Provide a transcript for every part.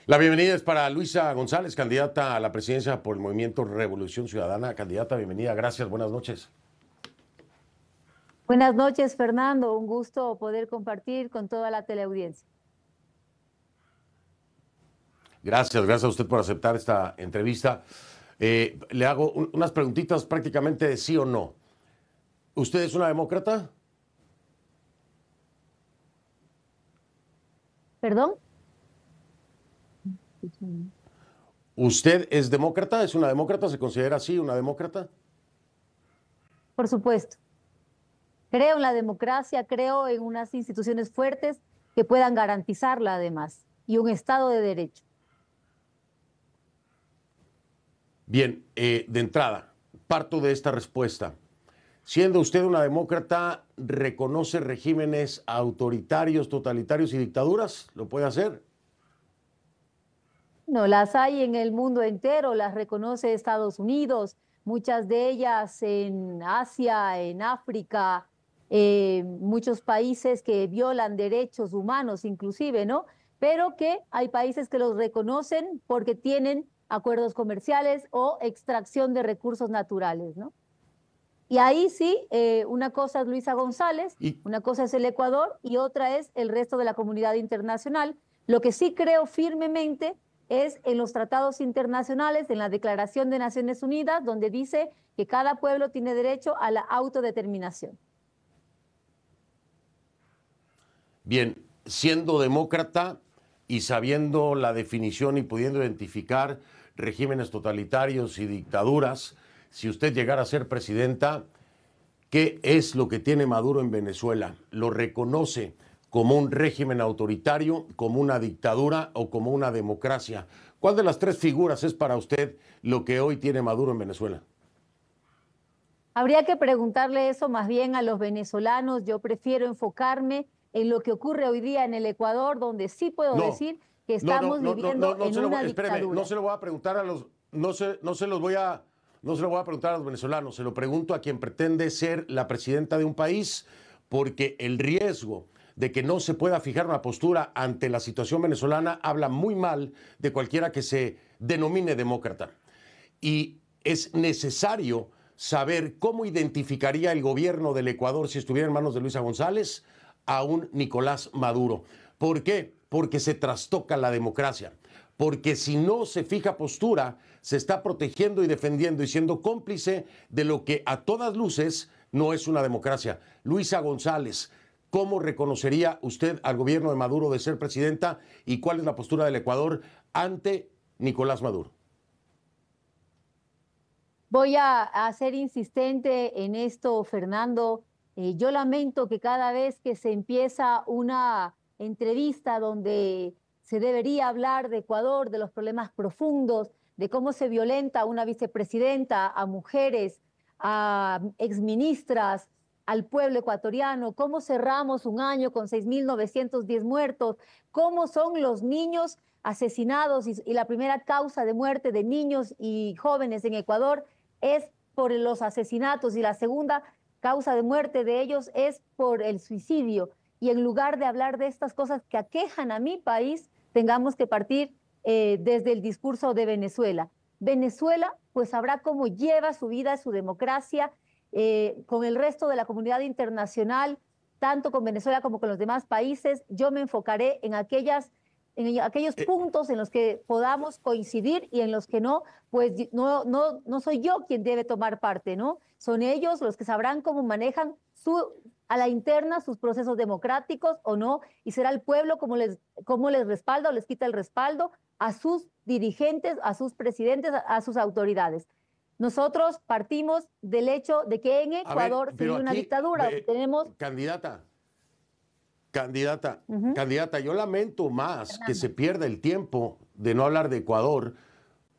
La bienvenida es para Luisa González, candidata a la presidencia por el Movimiento Revolución Ciudadana. Candidata, bienvenida, gracias, buenas noches. Buenas noches, Fernando. Un gusto poder compartir con toda la teleaudiencia. Gracias a usted por aceptar esta entrevista. Le hago unas preguntitas prácticamente de sí o no. ¿Usted es una demócrata? ¿Perdón? ¿Usted es demócrata? ¿Es una demócrata? ¿Se considera así una demócrata? Por supuesto. Creo en la democracia, creo en unas instituciones fuertes que puedan garantizarla además y un Estado de Derecho. Bien, de entrada, parto de esta respuesta. Siendo usted una demócrata, ¿reconoce regímenes autoritarios, totalitarios y dictaduras? ¿Lo puede hacer? No, las hay en el mundo entero, las reconoce Estados Unidos, muchas de ellas en Asia, en África, muchos países que violan derechos humanos inclusive, ¿no? Pero que hay países que los reconocen porque tienen acuerdos comerciales o extracción de recursos naturales, ¿no? Y ahí sí, una cosa es Luisa González, una cosa es el Ecuador y otra es el resto de la comunidad internacional. Lo que sí creo firmemente es en los tratados internacionales, en la Declaración de Naciones Unidas, donde dice que cada pueblo tiene derecho a la autodeterminación. Bien, siendo demócrata y sabiendo la definición y pudiendo identificar regímenes totalitarios y dictaduras, si usted llegara a ser presidenta, ¿qué es lo que tiene Maduro en Venezuela? ¿Lo reconoce como un régimen autoritario, como una dictadura o como una democracia? ¿Cuál de las tres figuras es para usted lo que hoy tiene Maduro en Venezuela? Habría que preguntarle eso más bien a los venezolanos. Yo prefiero enfocarme en lo que ocurre hoy día en el Ecuador, donde sí puedo decir que estamos viviendo en una dictadura. No se lo voy a preguntar a los, no se lo voy a preguntar a los venezolanos, se lo pregunto a quien pretende ser la presidenta de un país, porque el riesgo de que no se pueda fijar una postura ante la situación venezolana habla muy mal de cualquiera que se denomine demócrata. Y es necesario saber cómo identificaría el gobierno del Ecuador si estuviera en manos de Luisa González a un Nicolás Maduro. ¿Por qué? Porque se trastoca la democracia. Porque si no se fija postura, se está protegiendo y defendiendo y siendo cómplice de lo que a todas luces no es una democracia. Luisa González, ¿cómo reconocería usted al gobierno de Maduro de ser presidenta y cuál es la postura del Ecuador ante Nicolás Maduro? Voy a ser insistente en esto, Fernando. Yo lamento que cada vez que se empieza una entrevista donde se debería hablar de Ecuador, de los problemas profundos, de cómo se violenta a una vicepresidenta, a mujeres, a exministras, al pueblo ecuatoriano, cómo cerramos un año con 6.910 muertos, cómo son los niños asesinados y la primera causa de muerte de niños y jóvenes en Ecuador es por los asesinatos y la segunda causa de muerte de ellos es por el suicidio. Y en lugar de hablar de estas cosas que aquejan a mi país, tengamos que partir desde el discurso de Venezuela. Venezuela, pues sabrá cómo lleva su vida, su democracia, con el resto de la comunidad internacional, tanto con Venezuela como con los demás países. Yo me enfocaré en aquellos puntos en los que podamos coincidir y en los que no, pues no soy yo quien debe tomar parte, ¿no? Son ellos los que sabrán cómo manejan a la interna sus procesos democráticos o no, y será el pueblo cómo les respalda o les quita el respaldo a sus dirigentes, a sus presidentes, a sus autoridades. Nosotros partimos del hecho de que en Ecuador se vive una dictadura. Tenemos... Candidata, yo lamento más que se pierda el tiempo de no hablar de Ecuador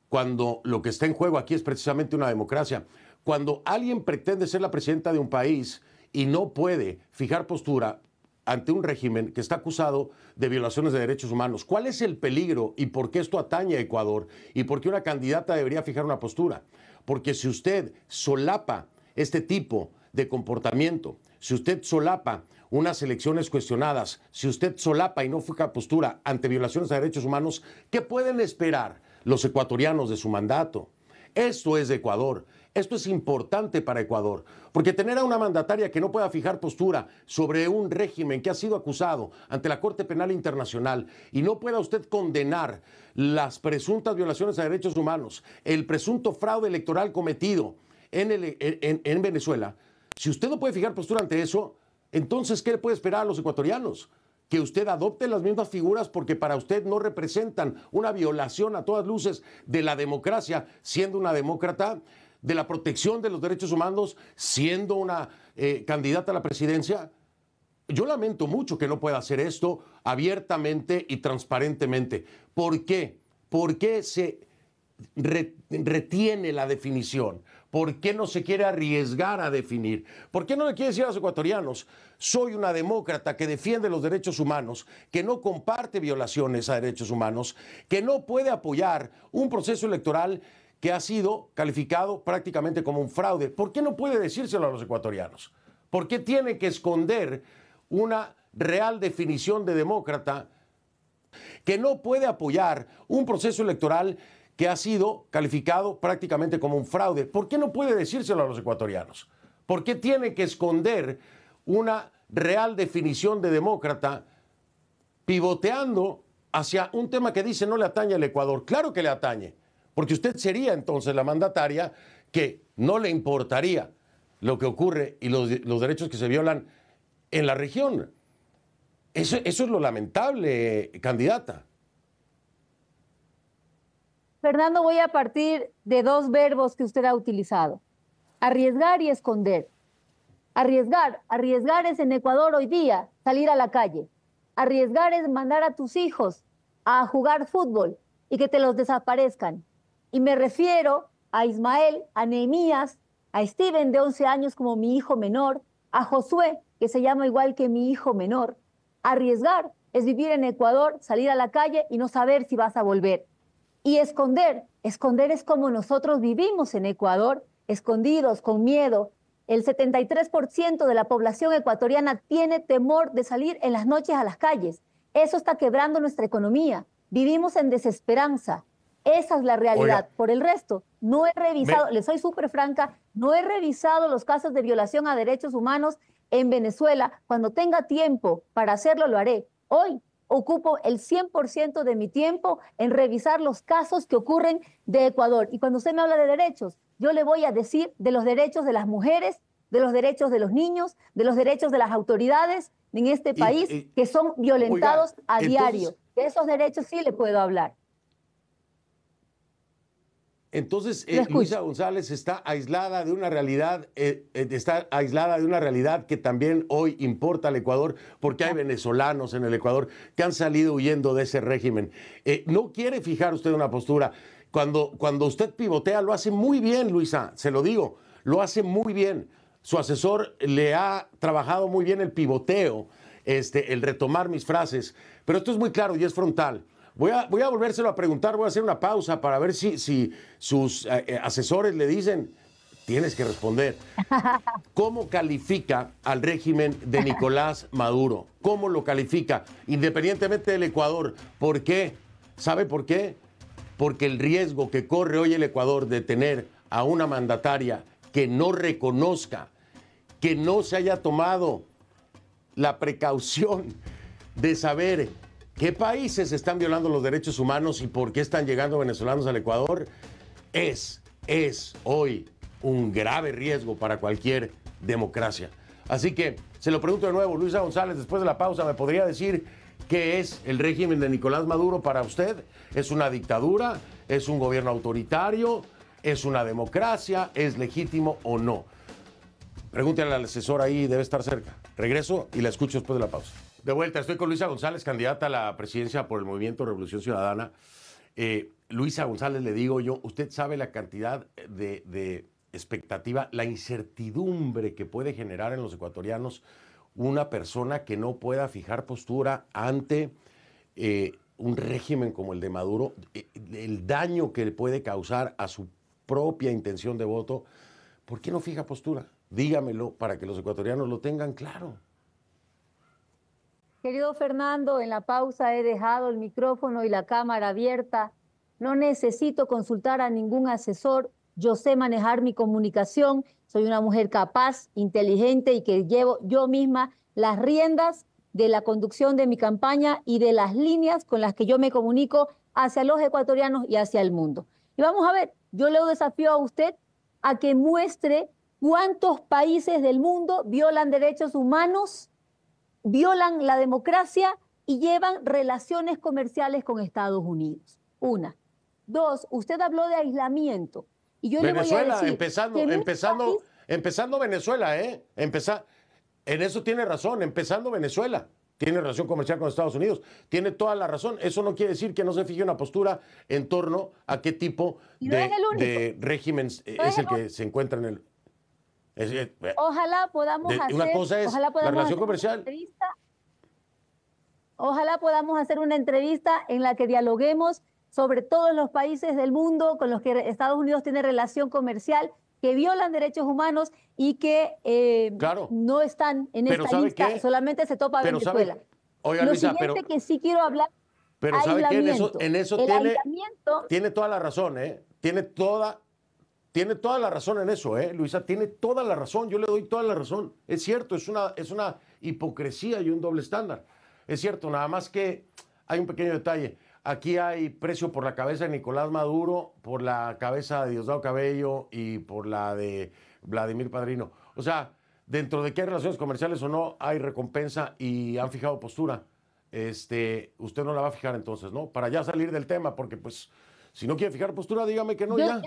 cuando lo que está en juego aquí es precisamente una democracia. Cuando alguien pretende ser la presidenta de un país y no puede fijar postura ante un régimen que está acusado de violaciones de derechos humanos, ¿cuál es el peligro y por qué esto atañe a Ecuador? ¿Y por qué una candidata debería fijar una postura? Porque si usted solapa este tipo de comportamiento, si usted solapa unas elecciones cuestionadas, si usted solapa y no fija postura ante violaciones a derechos humanos, ¿qué pueden esperar los ecuatorianos de su mandato? Esto es de Ecuador. Esto es importante para Ecuador, porque tener a una mandataria que no pueda fijar postura sobre un régimen que ha sido acusado ante la Corte Penal Internacional y no pueda usted condenar las presuntas violaciones a derechos humanos, el presunto fraude electoral cometido en Venezuela, si usted no puede fijar postura ante eso, entonces, ¿qué le puede esperar a los ecuatorianos? Que usted adopte las mismas figuras porque para usted no representan una violación a todas luces de la democracia, siendo una demócrata, de la protección de los derechos humanos, siendo una candidata a la presidencia. Yo lamento mucho que no pueda hacer esto abiertamente y transparentemente. ¿Por qué? ¿Por qué se retiene la definición? ¿Por qué no se quiere arriesgar a definir? ¿Por qué no le quiere decir a los ecuatorianos, soy una demócrata que defiende los derechos humanos, que no comparte violaciones a derechos humanos, que no puede apoyar un proceso electoral que ha sido calificado prácticamente como un fraude? ¿Por qué no puede decírselo a los ecuatorianos? ¿Por qué tiene que esconder una real definición de demócrata que no puede apoyar un proceso electoral que ha sido calificado prácticamente como un fraude? ¿Por qué no puede decírselo a los ecuatorianos? ¿Por qué tiene que esconder una real definición de demócrata pivoteando hacia un tema que dice no le atañe al Ecuador? Claro que le atañe, porque usted sería entonces la mandataria que no le importaría lo que ocurre y los derechos que se violan en la región. Eso es lo lamentable, candidata. Fernando, voy a partir de dos verbos que usted ha utilizado: arriesgar y esconder. Arriesgar es en Ecuador hoy día salir a la calle. Arriesgar es mandar a tus hijos a jugar fútbol y que te los desaparezcan. Y me refiero a Ismael, a Nehemías, a Steven de 11 años como mi hijo menor, a Josué, que se llama igual que mi hijo menor. Arriesgar es vivir en Ecuador, salir a la calle y no saber si vas a volver. Y esconder es como nosotros vivimos en Ecuador, escondidos, con miedo. El 73% de la población ecuatoriana tiene temor de salir en las noches a las calles. Eso está quebrando nuestra economía. Vivimos en desesperanza. Esa es la realidad. Oiga, por el resto, no he revisado, le soy súper franca, no he revisado los casos de violación a derechos humanos en Venezuela. Cuando tenga tiempo para hacerlo, lo haré. Hoy ocupo el 100% de mi tiempo en revisar los casos que ocurren de Ecuador. Y cuando usted me habla de derechos, yo le voy a decir de los derechos de las mujeres, de los derechos de los niños, de los derechos de las autoridades en este país que son violentados a diario. De esos derechos sí le puedo hablar. Entonces, Luisa González está aislada de una realidad, que también hoy importa al Ecuador, porque hay venezolanos en el Ecuador que han salido huyendo de ese régimen. No quiere fijar usted una postura. Cuando usted pivotea, lo hace muy bien, Luisa, se lo digo, lo hace muy bien. Su asesor le ha trabajado muy bien el pivoteo, el retomar mis frases, pero esto es muy claro y es frontal. Voy a volvérselo a preguntar, voy a hacer una pausa para ver si sus asesores le dicen, tienes que responder. ¿Cómo califica al régimen de Nicolás Maduro? ¿Cómo lo califica? Independientemente del Ecuador. ¿Por qué? ¿Sabe por qué? Porque el riesgo que corre hoy el Ecuador de tener a una mandataria que no reconozca, que no se haya tomado la precaución de saber ¿qué países están violando los derechos humanos y por qué están llegando venezolanos al Ecuador? Es hoy un grave riesgo para cualquier democracia. Así que se lo pregunto de nuevo, Luisa González, después de la pausa, ¿me podría decir qué es el régimen de Nicolás Maduro para usted? ¿Es una dictadura? ¿Es un gobierno autoritario? ¿Es una democracia? ¿Es legítimo o no? Pregúntale al asesor ahí, debe estar cerca. Regreso y la escucho después de la pausa. De vuelta, estoy con Luisa González, candidata a la presidencia por el Movimiento Revolución Ciudadana. Luisa González, le digo yo, usted sabe la cantidad de expectativa, la incertidumbre que puede generar en los ecuatorianos una persona que no pueda fijar postura ante un régimen como el de Maduro, el daño que le puede causar a su propia intención de voto. ¿Por qué no fija postura? dígamelo para que los ecuatorianos lo tengan claro. Querido Fernando, en la pausa he dejado el micrófono y la cámara abierta. No necesito consultar a ningún asesor. Yo sé manejar mi comunicación. Soy una mujer capaz, inteligente y que llevo yo misma las riendas de la conducción de mi campaña y de las líneas con las que yo me comunico hacia los ecuatorianos y hacia el mundo. Y vamos a ver, yo le desafío a usted a que muestre cuántos países del mundo violan derechos humanos, violan la democracia y llevan relaciones comerciales con Estados Unidos. Una. Dos, usted habló de aislamiento. Y yo Venezuela, le voy a decir empezando Venezuela, ¿eh? En eso tiene razón, empezando Venezuela. Tiene relación comercial con Estados Unidos. Tiene toda la razón. Eso no quiere decir que no se fije una postura en torno a qué tipo de régimen es el que se encuentra en el... Ojalá podamos hacer... Una cosa es la relación comercial. Ojalá podamos hacer una entrevista en la que dialoguemos sobre todos los países del mundo con los que Estados Unidos tiene relación comercial, que violan derechos humanos y que no están en esta lista, solamente se topa Venezuela. Oiga, Lo Luisa, siguiente que sí quiero hablar, pero ¿sabe qué? En eso tiene toda la razón, ¿eh? Tiene toda la razón en eso, Luisa, tiene toda la razón, yo le doy toda la razón. Es cierto, es una hipocresía y un doble estándar. Es cierto, nada más que hay un pequeño detalle. Aquí hay precio por la cabeza de Nicolás Maduro, por la cabeza de Diosdado Cabello y por la de Vladimir Padrino. O sea, dentro de que hay relaciones comerciales o no, hay recompensa y han fijado postura. Usted no la va a fijar entonces, ¿no? Para ya salir del tema, porque pues, si no quiere fijar postura, dígame que no ya.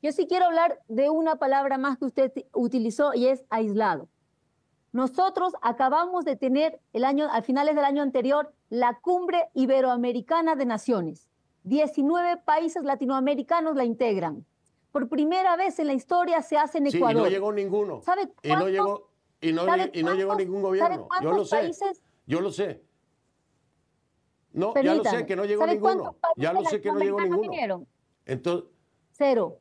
Yo sí quiero hablar de una palabra más que usted utilizó y es aislado. Nosotros acabamos de tener a finales del año anterior, la Cumbre Iberoamericana de Naciones. 19 países latinoamericanos la integran. Por primera vez en la historia se hace en Ecuador. Y no llegó ninguno. ¿Sabe cuántos? Y no llegó ningún gobierno. Yo lo sé. Países? Yo lo sé. No, Permítame. Ya lo sé que no llegó ninguno. Ya lo sé que no llegó ninguno. Vinieron? Entonces, Cero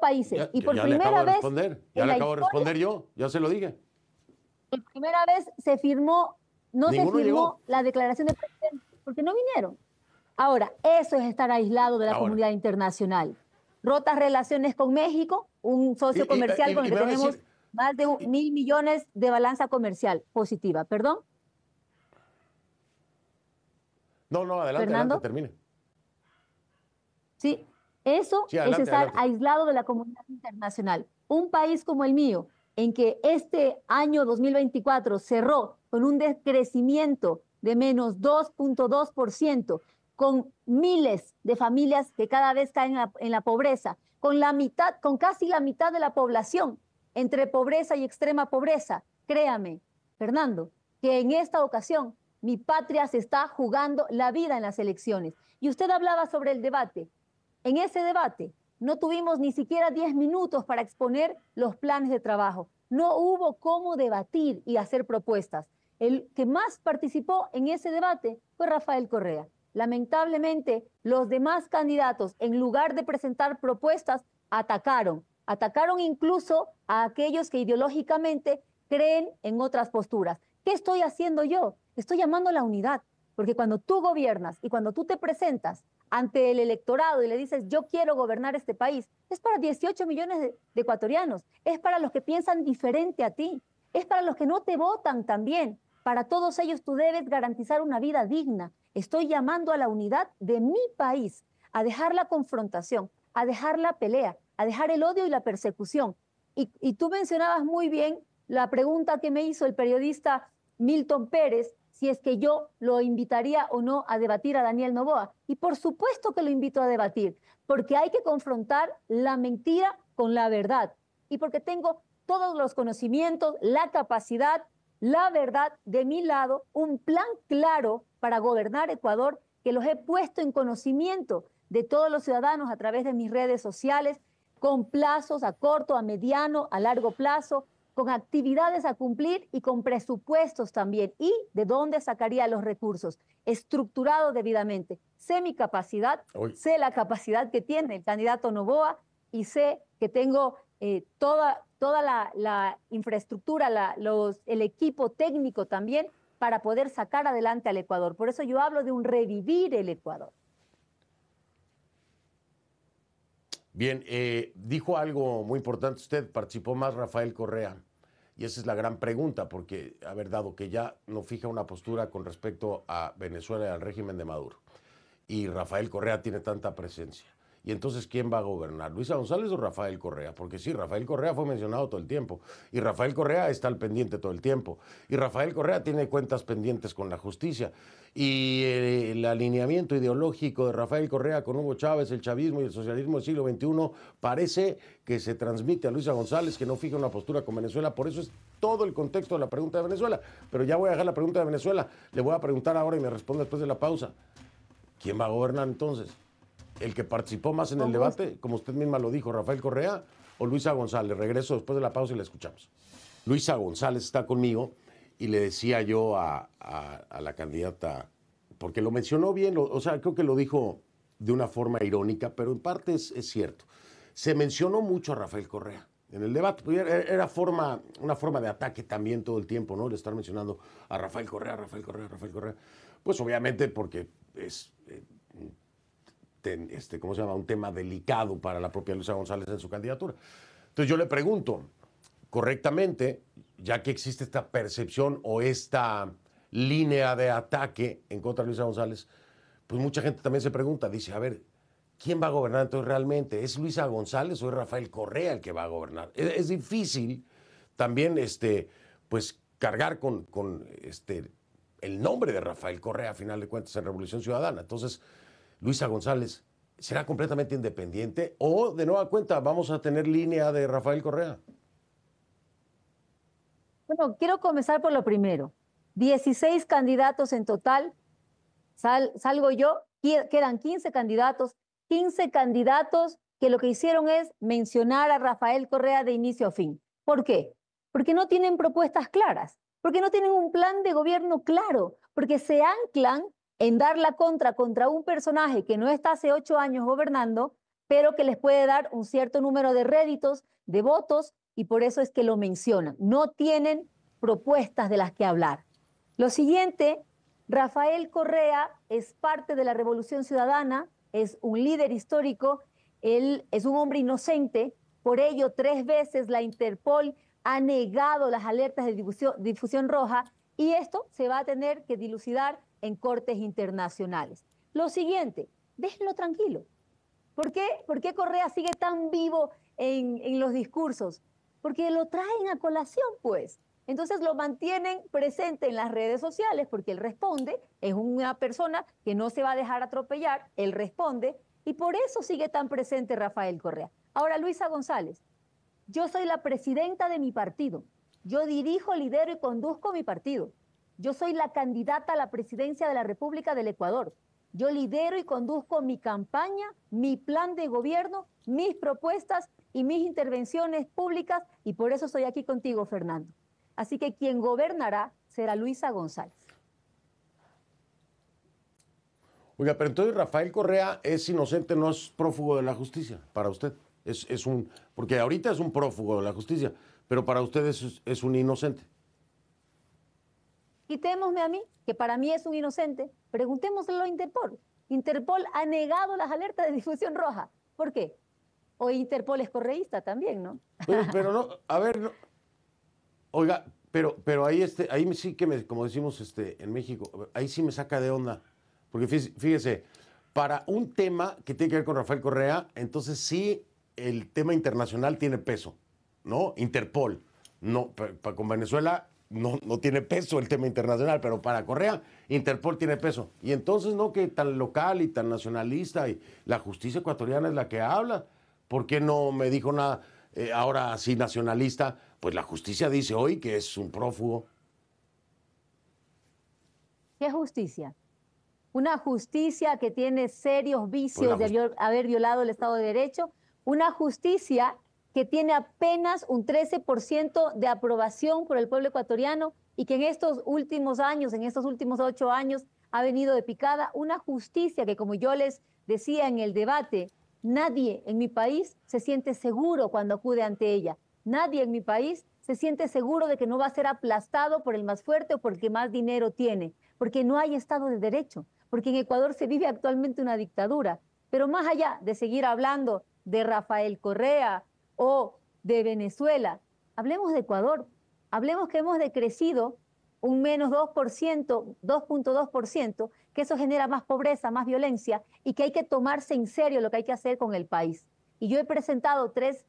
países. Y por ya primera vez. Ya le acabo de responder yo. Ya se lo dije. Por primera vez se firmó, Ninguno se firmó llegó. la declaración de presidente, porque no vinieron. Ahora, eso es estar aislado de la comunidad internacional. Rotas relaciones con México, un socio comercial con el que tenemos más de 1.000 millones de balanza comercial positiva. ¿Perdón? No, adelante, termine. Sí, eso es estar aislado de la comunidad internacional. Un país como el mío, en que este año 2024 cerró con un decrecimiento de menos 2.2%, con miles de familias que cada vez caen en la pobreza, con casi la mitad de la población entre pobreza y extrema pobreza. Créame, Fernando, que en esta ocasión mi patria se está jugando la vida en las elecciones. Y usted hablaba sobre el debate. En ese debate no tuvimos ni siquiera 10 minutos para exponer los planes de trabajo. No hubo cómo debatir y hacer propuestas. El que más participó en ese debate fue Rafael Correa. Lamentablemente, los demás candidatos, en lugar de presentar propuestas, atacaron incluso a aquellos que ideológicamente creen en otras posturas. ¿Qué estoy haciendo yo? Estoy llamando a la unidad, porque cuando tú gobiernas y cuando tú te presentas ante el electorado y le dices, yo quiero gobernar este país, es para 18 millones de ecuatorianos, es para los que piensan diferente a ti, es para los que no te votan también. Para todos ellos tú debes garantizar una vida digna. Estoy llamando a la unidad de mi país, a dejar la confrontación, a dejar la pelea, a dejar el odio y la persecución. Y tú mencionabas muy bien la pregunta que me hizo el periodista Milton Pérez, si es que yo lo invitaría o no a debatir a Daniel Noboa. Y por supuesto que lo invito a debatir, porque hay que confrontar la mentira con la verdad. Y porque tengo todos los conocimientos, la capacidad, la verdad de mi lado, un plan claro para gobernar Ecuador, que los he puesto en conocimiento de todos los ciudadanos a través de mis redes sociales, con plazos a corto, a mediano, a largo plazo, con actividades a cumplir y con presupuestos también. ¿Y de dónde sacaría los recursos? Estructurado debidamente. Sé mi capacidad, sé la capacidad que tiene el candidato Noboa y sé que tengo toda la infraestructura, el equipo técnico también para poder sacar adelante al Ecuador. Por eso yo hablo de un revivir el Ecuador. Bien, dijo algo muy importante usted, participó más Rafael Correa. Y esa es la gran pregunta, porque, a ver, dado que ya no fija una postura con respecto a Venezuela y al régimen de Maduro, y Rafael Correa tiene tanta presencia, y entonces, ¿quién va a gobernar? ¿Luisa González o Rafael Correa? Porque sí, Rafael Correa fue mencionado todo el tiempo, y Rafael Correa está al pendiente todo el tiempo, y Rafael Correa tiene cuentas pendientes con la justicia, y el alineamiento ideológico de Rafael Correa con Hugo Chávez, el chavismo y el socialismo del siglo XXI parece que se transmite a Luisa González, que no fija una postura con Venezuela. Por eso es todo el contexto de la pregunta de Venezuela. Pero ya voy a dejar la pregunta de Venezuela. Le voy a preguntar ahora y me responde después de la pausa. ¿Quién va a gobernar entonces? ¿El que participó más en el debate, como usted misma lo dijo, Rafael Correa, o Luisa González? Regreso después de la pausa y la escuchamos. Luisa González está conmigo y le decía yo a la candidata, porque lo mencionó bien, o sea, creo que lo dijo de una forma irónica, pero en parte es cierto. Se mencionó mucho a Rafael Correa en el debate, era una forma de ataque también todo el tiempo, ¿no? De estar mencionando a Rafael Correa, Rafael Correa, Rafael Correa. Pues obviamente porque es... ¿cómo se llama? Un tema delicado para la propia Luisa González en su candidatura. Entonces yo le pregunto, correctamente, ya que existe esta percepción o esta línea de ataque en contra de Luisa González, pues mucha gente también se pregunta, dice, a ver, ¿quién va a gobernar entonces realmente? ¿Es Luisa González o es Rafael Correa el que va a gobernar? Es difícil también pues cargar con el nombre de Rafael Correa, a final de cuentas, en Revolución Ciudadana. Entonces, Luisa González, ¿será completamente independiente o, de nueva cuenta, vamos a tener línea de Rafael Correa? Bueno, quiero comenzar por lo primero. 16 candidatos en total. Salgo yo, quedan 15 candidatos. 15 candidatos que lo que hicieron es mencionar a Rafael Correa de inicio a fin. ¿Por qué? Porque no tienen propuestas claras, porque no tienen un plan de gobierno claro, porque se anclan en dar la contra un personaje que no está hace 8 años gobernando, pero que les puede dar un cierto número de réditos, de votos, y por eso es que lo mencionan. No tienen propuestas de las que hablar. Lo siguiente, Rafael Correa es parte de la Revolución Ciudadana, es un líder histórico, él es un hombre inocente, por ello 3 veces la Interpol ha negado las alertas de difusión roja, y esto se va a tener que dilucidar en cortes internacionales. Lo siguiente, déjenlo tranquilo. ¿Por qué Correa sigue tan vivo en los discursos? Porque lo traen a colación, pues. Entonces lo mantienen presente en las redes sociales porque él responde, es una persona que no se va a dejar atropellar, él responde, y por eso sigue tan presente Rafael Correa. Ahora, Luisa González, yo soy la presidenta de mi partido. Yo dirijo, lidero y conduzco mi partido. Yo soy la candidata a la presidencia de la República del Ecuador. Yo lidero y conduzco mi campaña, mi plan de gobierno, mis propuestas y mis intervenciones públicas, y por eso estoy aquí contigo, Fernando. Así que quien gobernará será Luisa González. Oiga, pero entonces Rafael Correa es inocente, no es prófugo de la justicia para usted. Porque ahorita es un prófugo de la justicia, pero para usted es un inocente. Quitémosme a mí, que para mí es un inocente, preguntémoslo a Interpol. Interpol ha negado las alertas de difusión roja. ¿Por qué? O Interpol es correísta también, ¿no? Pero no, a ver, no. Oiga, pero ahí sí que como decimos en México, ahí sí me saca de onda. Porque fíjese, para un tema que tiene que ver con Rafael Correa, entonces sí el tema internacional tiene peso, ¿no? Interpol. No, con Venezuela no tiene peso el tema internacional, pero para Correa, Interpol tiene peso. Y entonces, ¿no? Que tan local y tan nacionalista y la justicia ecuatoriana es la que habla. ¿Por qué no me dijo nada ahora así nacionalista? Pues la justicia dice hoy que es un prófugo. ¿Qué justicia? Una justicia que tiene serios vicios de haber violado el Estado de Derecho, una justicia que tiene apenas un 13% de aprobación por el pueblo ecuatoriano y que en estos últimos años, en estos últimos 8 años, ha venido de picada, una justicia que, como yo les decía en el debate, Nadie en mi país se siente seguro cuando acude ante ella. Nadie en mi país se siente seguro de que no va a ser aplastado por el más fuerte o por el que más dinero tiene, porque no hay Estado de Derecho, porque en Ecuador se vive actualmente una dictadura. Pero más allá de seguir hablando de Rafael Correa o de Venezuela, hablemos de Ecuador, hablemos que hemos decrecido un menos 2%, 2.2%, que eso genera más pobreza, más violencia y que hay que tomarse en serio lo que hay que hacer con el país. Y yo he presentado 3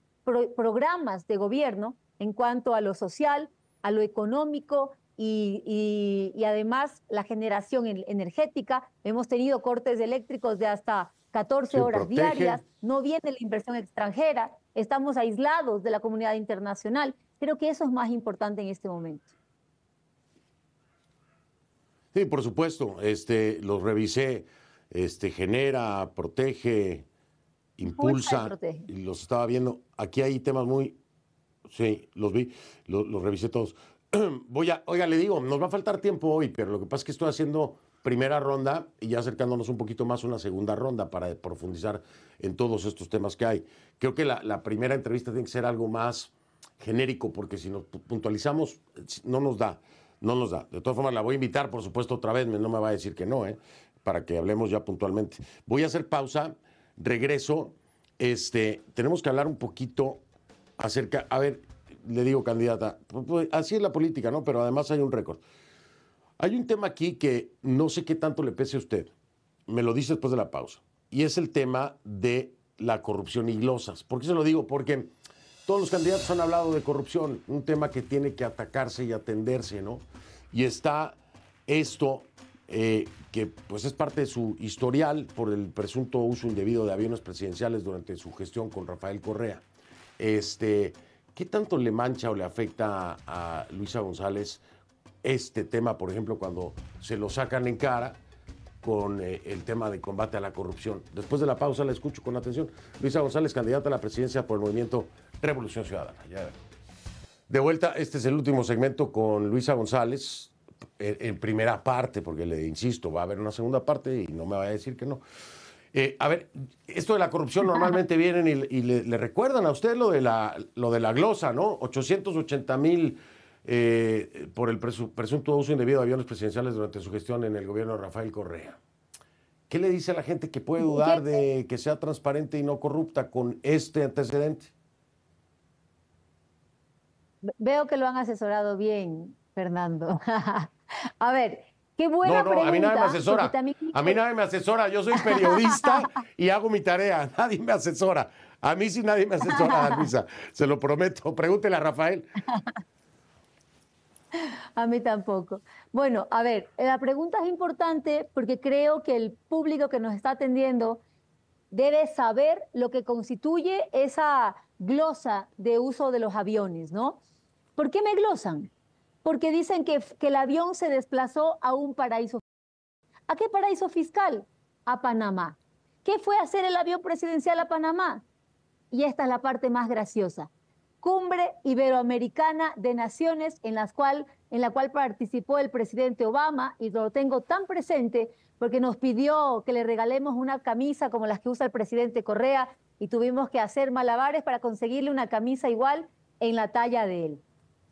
programas de gobierno en cuanto a lo social, a lo económico y además la generación energética. Hemos tenido cortes eléctricos de hasta 14 horas diarias, no viene la inversión extranjera, estamos aislados de la comunidad internacional. Creo que eso es más importante en este momento. Sí, por supuesto, los revisé, genera, protege, impulsa, y los estaba viendo. Aquí hay temas muy, sí, los vi, los revisé todos. Oiga, le digo, nos va a faltar tiempo hoy, pero lo que pasa es que estoy haciendo primera ronda y ya acercándonos un poquito más a una segunda ronda para profundizar en todos estos temas que hay. Creo que la primera entrevista tiene que ser algo más genérico, porque si nos puntualizamos, no nos da. No nos da. De todas formas, la voy a invitar, por supuesto, otra vez. No me va a decir que no, para que hablemos ya puntualmente. Voy a hacer pausa, regreso. Tenemos que hablar un poquito acerca... A ver, le digo, candidata, pues, así es la política, ¿no? Pero además hay un récord. Hay un tema aquí que no sé qué tanto le pese a usted. Me lo dice después de la pausa. Y es el tema de la corrupción y glosas. ¿Por qué se lo digo? Porque todos los candidatos han hablado de corrupción, un tema que tiene que atacarse y atenderse, ¿no? Y está esto, que pues es parte de su historial por el presunto uso indebido de aviones presidenciales durante su gestión con Rafael Correa. ¿Qué tanto le mancha o le afecta a Luisa González este tema, por ejemplo, cuando se lo sacan en cara con el tema de combate a la corrupción? Después de la pausa la escucho con atención. Luisa González, candidata a la presidencia por el movimiento Revolución Ciudadana. Ya. De vuelta, este es el último segmento con Luisa González, en primera parte, porque le insisto, va a haber una segunda parte y no me va a decir que no. A ver, esto de la corrupción normalmente vienen y le recuerdan a usted lo de la glosa, ¿no? 880,000 por el presunto uso indebido de aviones presidenciales durante su gestión en el gobierno de Rafael Correa. ¿Qué le dice a la gente que puede dudar de que sea transparente y no corrupta con este antecedente? Veo que lo han asesorado bien, Fernando. A ver, qué buena pregunta. A mí nadie me asesora. A mí nadie me asesora. Yo soy periodista y hago mi tarea. Nadie me asesora. A mí sí nadie me asesora, Luisa. Se lo prometo. Pregúntele a Rafael. A mí tampoco. Bueno, a ver, la pregunta es importante porque creo que el público que nos está atendiendo debe saber lo que constituye esa glosa de uso de los aviones, ¿no? ¿Por qué me glosan? Porque dicen que el avión se desplazó a un paraíso. ¿A qué paraíso fiscal? A Panamá. ¿Qué fue hacer el avión presidencial a Panamá? Y esta es la parte más graciosa. Cumbre Iberoamericana de Naciones en la cual participó el presidente Obama, y lo tengo tan presente porque nos pidió que le regalemos una camisa como las que usa el presidente Correa y tuvimos que hacer malabares para conseguirle una camisa igual en la talla de él.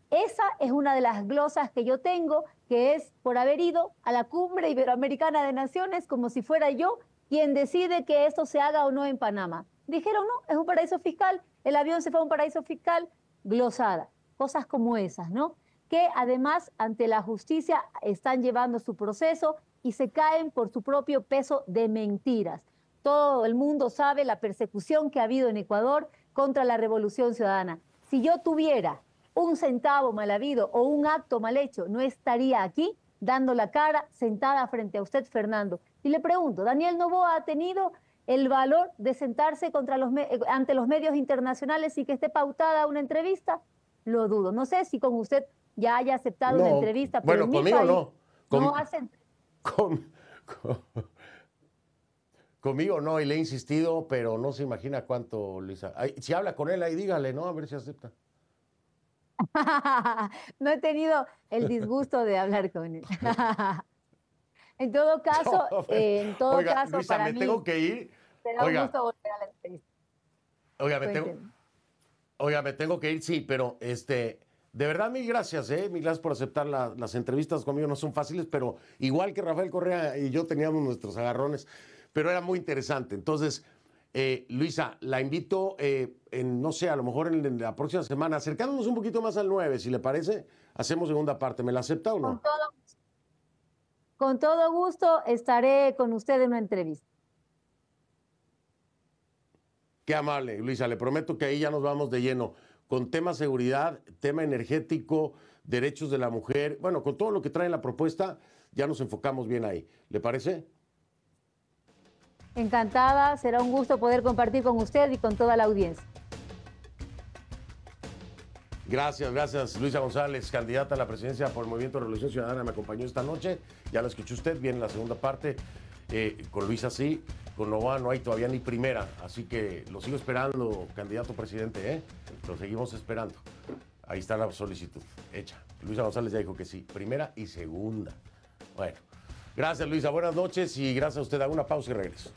Esa es una de las glosas que yo tengo, que es por haber ido a la Cumbre Iberoamericana de Naciones como si fuera yo quien decide que esto se haga o no en Panamá. Dijeron, no, es un paraíso fiscal, el avión se fue a un paraíso fiscal, glosada. Cosas como esas, ¿no? Que además ante la justicia están llevando su proceso y se caen por su propio peso de mentiras. Todo el mundo sabe la persecución que ha habido en Ecuador contra la Revolución Ciudadana. Si yo tuviera un centavo mal habido o un acto mal hecho, no estaría aquí dando la cara sentada frente a usted, Fernando. Y le pregunto, ¿Daniel Noboa ha tenido el valor de sentarse ante los medios internacionales y que esté pautada una entrevista? Lo dudo. No sé si con usted ya haya aceptado una entrevista. Pero bueno, conmigo no. No hacen... Conmigo no, y le he insistido, pero no se imagina cuánto, Luisa. Si habla con él, ahí dígale, ¿no? A ver si acepta. No he tenido el disgusto de hablar con él. En todo caso, Oiga, Luisa, para me mí... tengo que ir, será un Oiga, gusto volver a la entrevista. oiga, Cuénteme. me tengo que ir, sí, pero de verdad, mil gracias, ¿eh? Mil gracias por aceptar las entrevistas conmigo, no son fáciles, pero igual que Rafael Correa y yo teníamos nuestros agarrones, pero era muy interesante. Entonces, Luisa, la invito, no sé, a lo mejor en la próxima semana, acercándonos un poquito más al 9, si le parece, hacemos segunda parte. ¿Me la acepta o no? Con todo gusto estaré con usted en una entrevista. Qué amable, Luisa. Le prometo que ahí ya nos vamos de lleno con tema seguridad, tema energético, derechos de la mujer. Bueno, con todo lo que trae la propuesta, ya nos enfocamos bien ahí. ¿Le parece? Encantada, será un gusto poder compartir con usted y con toda la audiencia. Gracias, gracias. Luisa González, candidata a la presidencia por el Movimiento de Revolución Ciudadana, me acompañó esta noche. Ya la escuchó usted, viene la segunda parte. Con Luisa sí, con Novoa no hay todavía ni primera, así que lo sigo esperando, candidato a presidente, ¿eh? Lo seguimos esperando. Ahí está la solicitud hecha. Luisa González ya dijo que sí, primera y segunda. Bueno, gracias Luisa, buenas noches y gracias a usted. Hago una pausa y regreso.